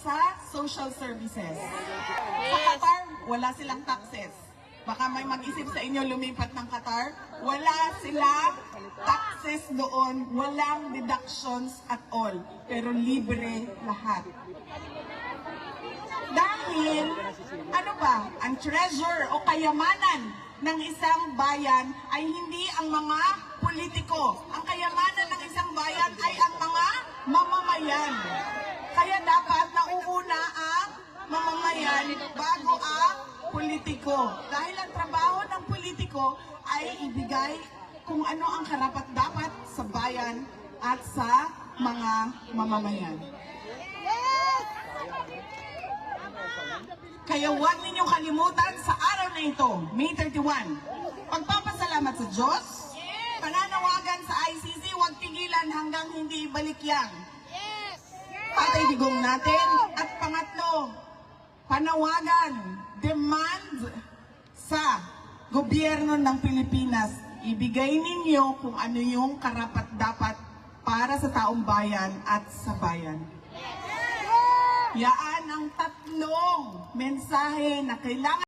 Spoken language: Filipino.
sa social services. Sa Qatar, wala silang taxes. Baka may mag-isip sa inyo lumipat ng Qatar. Wala silang taxes doon, walang deductions at all. Pero libre lahat. Dahil, ano ba, ang treasure o kayamanan ng isang bayan ay hindi ang mga politiko. Ang kayamanan ng isang bayan ay ang mga mamamayan. Kaya dapat nauuna ang mamamayan bago ang politiko. Dahil ang trabaho ng politiko ay ibigay kung ano ang karapat-dapat sa bayan at sa mga mamamayan. Kaya huwag ninyong kalimutan sa araw na ito, May 31, pagpapasalamat sa Diyos, pananawagan sa ICC, huwag tigilan hanggang hindi ibalik yan. Patay digong natin. At pangatlo, panawagan, demand sa gobyerno ng Pilipinas, ibigay ninyo kung ano yung karapat-dapat para sa taong bayan at sa bayan. Yaan ang tatlong mensahe na kailangan